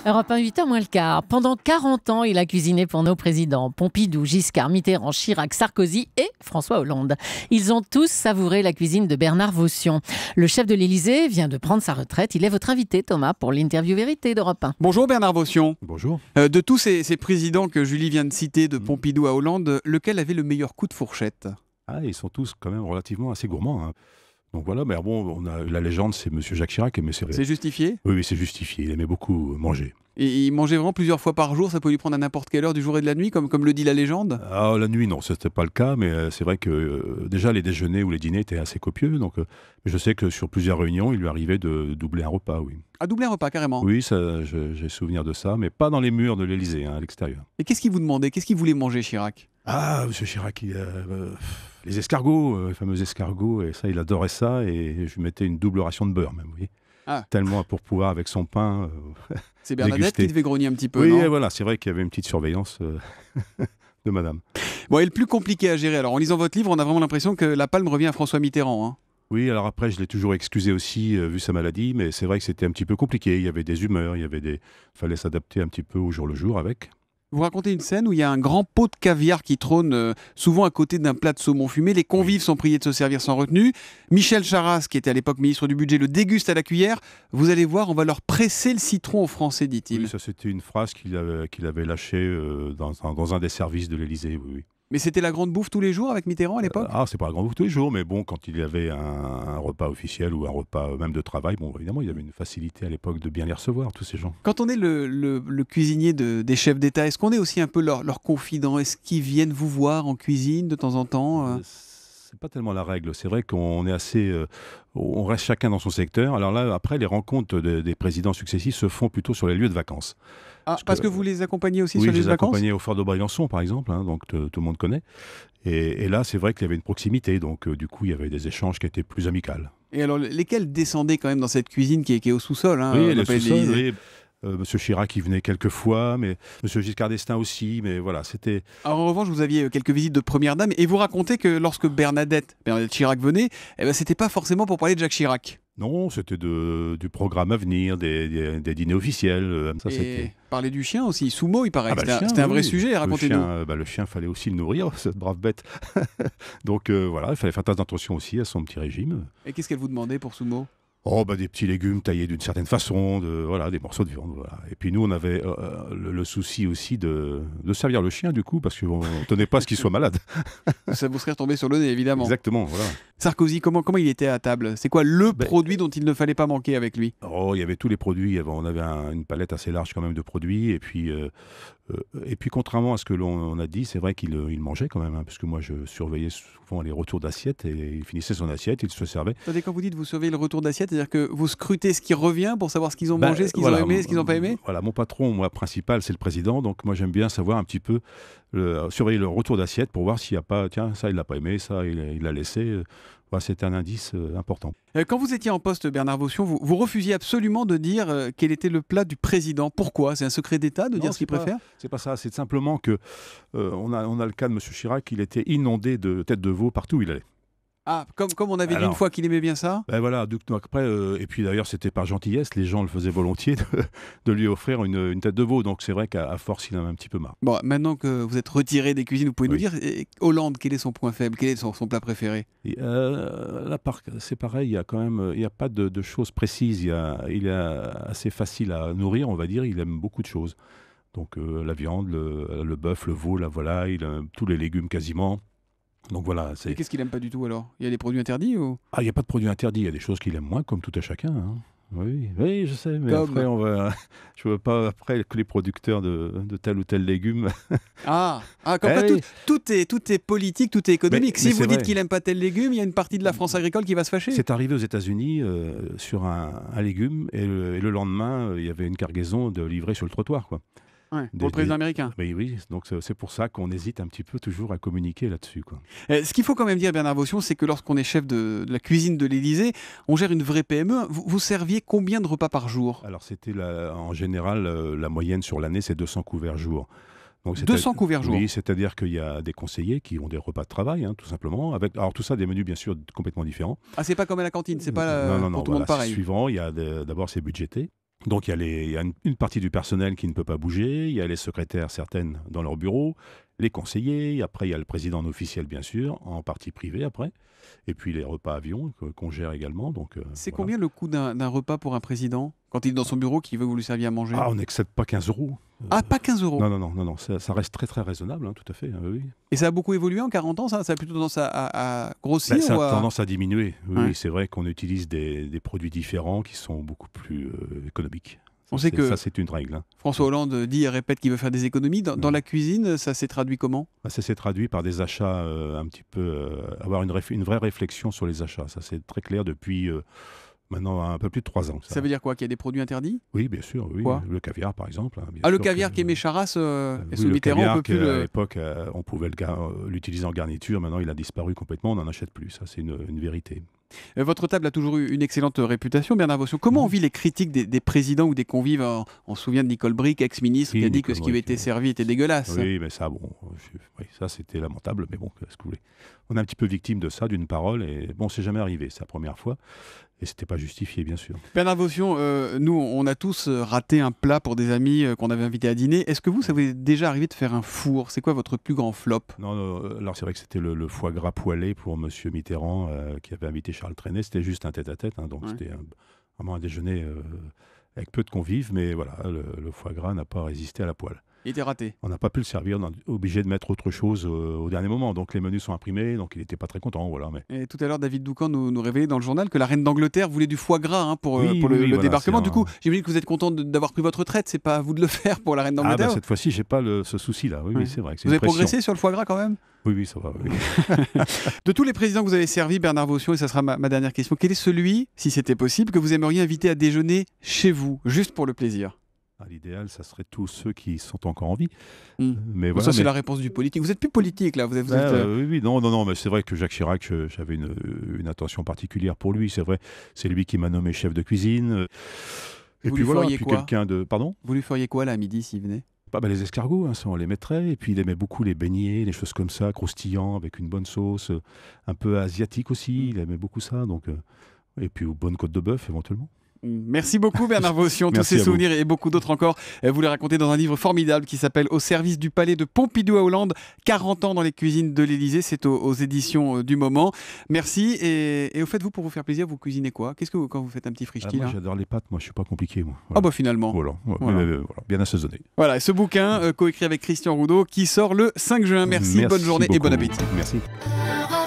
Europe 1, 8h moins le quart. Pendant 40 ans, il a cuisiné pour nos présidents Pompidou, Giscard, Mitterrand, Chirac, Sarkozy et François Hollande. Ils ont tous savouré la cuisine de Bernard Vaution. Le chef de l'Élysée vient de prendre sa retraite. Il est votre invité, Thomas, pour l'interview vérité d'Europe 1. Bonjour Bernard Vaution. Bonjour. De tous ces présidents que Julie vient de citer, de Pompidou à Hollande, lequel avait le meilleur coup de fourchette? Ils sont tous quand même relativement assez gourmands, hein. Donc voilà, mais bon, on a la légende, c'est Monsieur Jacques Chirac, mais C'est justifié? Oui, c'est justifié. Il aimait beaucoup manger. Et il mangeait vraiment plusieurs fois par jour, ça peut lui prendre à n'importe quelle heure du jour et de la nuit, comme le dit la légende? La nuit, non, ce n'était pas le cas, mais c'est vrai que déjà les déjeuners ou les dîners étaient assez copieux. Donc, mais je sais que sur plusieurs réunions, il lui arrivait de doubler un repas, oui. À doubler un repas, carrément? Oui, j'ai souvenir de ça, mais pas dans les murs de l'Élysée, hein, à l'extérieur. Et qu'est-ce qu'il vous demandait? Qu'est-ce qu'il voulait manger, Chirac? Monsieur Chirac, les escargots, les fameux escargots, et ça, il adorait ça, et je lui mettais une double ration de beurre, même, vous voyez. Tellement pour pouvoir, avec son pain, c'est Bernadette déguster. qui devait grogner un petit peu, oui, non? Voilà, c'est vrai qu'il y avait une petite surveillance de madame. Bon, et le plus compliqué à gérer, alors en lisant votre livre, on a vraiment l'impression que la palme revient à François Mitterrand, hein. Oui, alors après, je l'ai toujours excusé aussi, vu sa maladie, mais c'est vrai que c'était un petit peu compliqué. Il y avait des humeurs, fallait s'adapter un petit peu au jour le jour avec. Vous racontez une scène où il y a un grand pot de caviar qui trône souvent à côté d'un plat de saumon fumé. Les convives sont priés de se servir sans retenue. Michel Charasse, qui était à l'époque ministre du Budget, le déguste à la cuillère. Vous allez voir, on va leur presser le citron aux Français, dit-il. Oui, ça c'était une phrase qu'il avait lâchée dans un des services de l'Élysée, oui. Mais c'était la grande bouffe tous les jours avec Mitterrand à l'époque? C'est pas la grande bouffe tous les jours, mais bon, quand il y avait un repas officiel ou un repas même de travail, bon, évidemment, il y avait une facilité à l'époque de bien les recevoir, tous ces gens. Quand on est le cuisinier des chefs d'État, est-ce qu'on est aussi un peu leur confident? Est-ce qu'ils viennent vous voir en cuisine de temps en temps? C'est pas tellement la règle. C'est vrai qu'on est assez, on reste chacun dans son secteur. Alors là, après, les rencontres des présidents successifs se font plutôt sur les lieux de vacances. Parce que vous les accompagnez aussi sur les lieux lieux de de vacances? Oui, je les accompagnais au Fort de Briançon, par exemple, hein, donc tout le monde connaît. Et là, c'est vrai qu'il y avait une proximité, donc du coup, il y avait des échanges qui étaient plus amicaux. Et alors, lesquels descendaient quand même dans cette cuisine qui est au sous-sol, hein? Oui, le sous-sol, oui. Monsieur Chirac, il venait quelques fois, mais Monsieur Giscard d'Estaing aussi, mais voilà, c'était... Alors en revanche, vous aviez quelques visites de première dame, et vous racontez que lorsque Bernadette Chirac venait, c'était pas forcément pour parler de Jacques Chirac. Non, c'était du programme à venir, des dîners officiels. Ça, et parler du chien aussi, Soumo, il paraît. C'était un vrai sujet, le racontez-nous. Le chien, fallait aussi le nourrir, cette brave bête. Donc voilà, il fallait faire attention aussi à son petit régime. Et qu'est-ce qu'elle vous demandait pour Soumo? Des petits légumes taillés d'une certaine façon, des morceaux de viande. Voilà. Et puis nous, on avait le souci aussi de servir le chien, du coup, parce qu'on ne tenait pas à ce qu'il soit malade. Ça vous serait retombé sur le nez, évidemment. Exactement, voilà. Sarkozy, comment il était à table? C'est quoi le produit dont il ne fallait pas manquer avec lui? Il y avait tous les produits. On avait une palette assez large quand même de produits. Et puis contrairement à ce que l'on a dit, c'est vrai qu'il mangeait quand même, hein, parce que moi, je surveillais souvent les retours d'assiette et il finissait son assiette, il se servait. Attendez, quand vous dites vous surveillez le retour d'assiette, c'est-à-dire que vous scrutez ce qui revient pour savoir ce qu'ils ont mangé, ce qu'ils ont aimé, ce qu'ils n'ont pas aimé? Voilà, mon patron, moi, principal, c'est le président, donc moi, j'aime bien savoir un petit peu, surveiller le retour d'assiette pour voir s'il n'y a pas, tiens, ça, il l'a pas aimé, ça, il l'a laissé. C'était un indice important. Quand vous étiez en poste, Bernard Vaution, vous refusiez absolument de dire quel était le plat du président. Pourquoi? C'est un secret d'État de dire ce qu'il préfère? C'est pas ça. C'est simplement que on a le cas de M. Chirac, il était inondé de têtes de veau partout où il allait. Comme on avait dit une fois qu'il aimait bien ça? Voilà, donc après, et puis d'ailleurs, c'était par gentillesse, les gens le faisaient volontiers de lui offrir une tête de veau. Donc c'est vrai qu'à force, il en a un petit peu marre. Bon, maintenant que vous êtes retiré des cuisines, vous pouvez nous dire, Hollande, quel est son point faible? Quel est son plat préféré? Là, c'est pareil, il n'y a pas de choses précises. Il est assez facile à nourrir, on va dire. Il aime beaucoup de choses. Donc la viande, le bœuf, le veau, la volaille, tous les légumes quasiment. Donc voilà. Et qu'est-ce qu'il aime pas du tout alors? Il y a des produits interdits ou? Il n'y a pas de produits interdits, il y a des choses qu'il aime moins, comme tout à chacun, hein. Oui, je sais, mais après, je ne veux pas après que les producteurs de tel ou tel légume. Tout est politique, tout est économique. Si vous dites vrai. qu'il n'aime pas tel légume, il y a une partie de la France agricole qui va se fâcher. C'est arrivé aux États-Unis sur un légume, et le lendemain, il y avait une cargaison de livrés sur le trottoir, quoi. Pour le président américain. Oui, donc c'est pour ça qu'on hésite un petit peu toujours à communiquer là-dessus, quoi. Ce qu'il faut quand même dire, Bernard Vaution, c'est que lorsqu'on est chef de la cuisine de l'Élysée, on gère une vraie PME. Vous serviez combien de repas par jour? Alors c'était en général, la moyenne sur l'année, c'est 200 couverts jour. Donc 200 couverts jour. Oui, c'est-à-dire qu'il y a des conseillers qui ont des repas de travail, hein, tout simplement. Alors tout ça, des menus bien sûr complètement différents. C'est pas comme à la cantine, c'est pas non, pour tout le monde pareil. Suivant, il y a d'abord c'est budgété. Donc il y a une partie du personnel qui ne peut pas bouger, il y a les secrétaires certaines dans leur bureau, les conseillers, après il y a le président officiel bien sûr, en partie privée après, et puis les repas avions qu'on gère également. Donc, C'est voilà. combien le coût d'un repas pour un président quand il est dans son bureau qui veut vous lui servir à manger? Ah, on n'excède pas 15 €. Ah, pas 15 euros. Non, ça reste très très raisonnable, hein, tout à fait. Oui. Et ça a beaucoup évolué en 40 ans, ça a plutôt tendance à grossir Ben, ça ou a à... tendance à diminuer. Oui, Ouais. oui, c'est vrai qu'on utilise des produits différents qui sont beaucoup plus économiques. On sait que Ça, c'est une règle. Hein. François Hollande dit et répète qu'il veut faire des économies. Dans la cuisine, ça s'est traduit comment? Ben, ça s'est traduit par des achats un petit peu... avoir une vraie réflexion sur les achats. Ça, c'est très clair depuis maintenant un peu plus de 3 ans. Ça veut dire quoi? Qu'il y a des produits interdits? Oui, bien sûr. Oui. Quoi? Le caviar, par exemple. Hein, bien Ah, le sûr caviar que- qu'aimait Charras et Oui, sous le Mitterrand, on caviar peut plus à le... l'époque, on pouvait l'utiliser en garniture. Maintenant, il a disparu complètement. On n'en achète plus. Ça, c'est une vérité. Votre table a toujours eu une excellente réputation, Bernard Vaution. Comment on vit les critiques des présidents ou des convives? On se souvient de Nicole Bricq, ex-ministre, Oui, qui a dit que Nicole ce qui avait Bricq, été servi était dégueulasse. Oui, mais ça, bon, oui, ça c'était lamentable, mais bon, qu'est-ce que vous voulez. On est un petit peu victime de ça, d'une parole, et bon, c'est jamais arrivé, c'est la première fois, et c'était pas justifié, bien sûr. Bernard Vaution, nous, on a tous raté un plat pour des amis qu'on avait invités à dîner. Est-ce que vous, ça vous est déjà arrivé de faire un four? C'est quoi votre plus grand flop? Non, alors c'est vrai que c'était le foie gras poêlé pour Monsieur Mitterrand, qui avait invité Charles Trenet, c'était juste un tête-à-tête, hein, donc Ouais. c'était vraiment un déjeuner avec peu de convives, mais voilà, le foie gras n'a pas résisté à la poêle. Il était raté. On n'a pas pu le servir, on est obligé de mettre autre chose au dernier moment. Donc les menus sont imprimés, donc il n'était pas très content. Voilà, mais... Et tout à l'heure, David Doucan nous révélait dans le journal que la reine d'Angleterre voulait du foie gras pour Oui, le voilà, débarquement. c'est Du coup, j'imagine que vous êtes content d'avoir pris votre retraite. C'est pas à vous de le faire pour la reine Ah d'Angleterre. bah, cette fois-ci, j'ai pas ce souci-là. Oui, Ouais. oui, c'est vrai. Que c'est Vous une avez pression. progressé sur le foie gras quand même? Oui, ça va. Oui. De tous les présidents que vous avez servis, Bernard Vaution, et ça sera ma dernière question, quel est celui, si c'était possible, que vous aimeriez inviter à déjeuner chez vous, juste pour le plaisir? À l'idéal, ça serait tous ceux qui sont encore en vie. Hmm. Mais Bon, voilà, ça, c'est mais- la réponse du politique. Vous êtes plus politique, là. Vous êtes, Oui, non, mais c'est vrai que Jacques Chirac, j'avais une attention particulière pour lui. C'est vrai, c'est lui qui m'a nommé chef de cuisine. Et Vous puis lui voilà, feriez puis quoi quelqu'un de... Pardon? Vous lui feriez quoi, là, à midi, s'il venait? Les escargots, hein, ça, on les mettrait. Et puis il aimait beaucoup les beignets, les choses comme ça, croustillants, avec une bonne sauce, un peu asiatique aussi. Il aimait beaucoup ça. Donc, et puis aux bonnes côtes de bœuf, éventuellement. Merci beaucoup Bernard Vaution, tous Merci ces à vous. souvenirs et beaucoup d'autres encore. Vous les racontez dans un livre formidable qui s'appelle Au service du palais de Pompidou à Hollande, 40 ans dans les cuisines de l'Élysée, c'est aux éditions du moment. Merci et au fait, vous, pour vous faire plaisir, vous cuisinez quoi? Qu'est-ce que quand vous faites un petit frichti Moi, là? j'adore les pâtes, moi je suis pas compliqué. Moi. Ah bah finalement. Voilà, Voilà. voilà, bien assaisonné. Voilà, et ce bouquin coécrit avec Christian Roudot qui sort le 5 juin. Merci, bonne journée et bon beaucoup. appétit. Merci. Europe